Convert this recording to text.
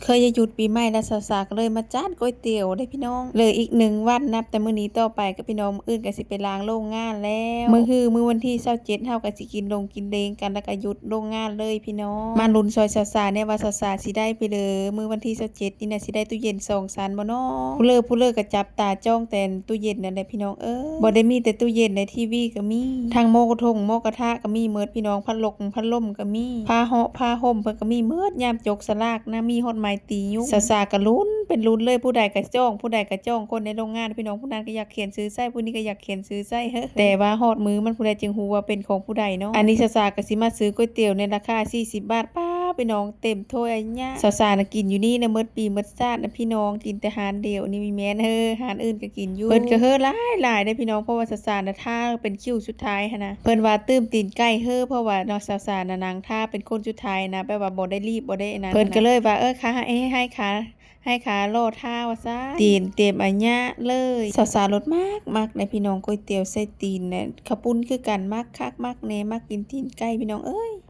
เคยจะหยุดปีใหม่แล้วสาวๆก็เลยมาจัดก๋วยเตี๋ยวได้พี่น้องเลยอีก1 วันนับแต่มื้อนี้ต่อไปก็พี่น้องมื้ออื่นก็สิไปล้างโรงงานแล้วมื้อวันที่27เฮาก็สิกินกินเลงกันแล้วก็หยุดโรงงานเลยพี่น้องมาลุ้นซอยสาวๆเนี่ยว่าสาวๆสิได้ไปเด้อมื้อวันที่27นี่น่ะสิได้ตู้เย็น2 ชั้นบ่น้อผู้เลอก็จับตาจ้องแต่ตู้เย็นนั่นแหละพี่น้องบ่ได้มีแต่ตู้เย็นในทีวีก็มีทั้งหม้อกระทะก็มีหมดพี่น้องพัดลมก็มีผ้าเหาะผ้าห่มเพิ่นก็มีหมดยามจกสลากนะมีฮอดไม้ตียุงสาวๆก็ลุ้นเป็นลุ้นเลยผู้ใดก็จ้องคนในโรงงานพี่น้องผู้นั้นก็อยากเขียนซื้อไส้ผู้นี้ก็อยากเขียนซื้อไส้แต่ว่าฮอดมือมันผู้ใดจึงฮู้ว่าเป็นของผู้ใดเนาะอันนี้สาวๆก็สิมาซื้อก๋วยเตี๋ยวในราคา40 บาทป้าพี่น้องเต็มถ้วยอันเนี้ยสาวๆน่ะกินอยู่นี่นะหมดปีหมดชาตินะพี่น้องกินแต่หารเดียวนี่มีแม่นหารอื่นก็กินอยู่เพิ่นก็หลายได้พี่น้องเพราะว่าสาวๆน่ะท่าเป็นคิวสุดท้ายหันนะเพิ่นว่าตื้มตีนไก่เพราะว่าเนาะสาวๆน่ะนางท่าเป็นคนสุดท้ายนะแปลว่าบ่ได้รีบบ่ได้อันนั้นเพิ่นก็เลยว่าค่ะให้ขาโลดท่าว่าซะตีนเต็มอันยะเลยสาวๆรสมากในพี่น้องก๋วยเตี๋ยวใส่ตีนเนี่ยข้าวปุ้นคือกันมากคักมากแน่มากกินตีนไก่พี่น้องเอ้ย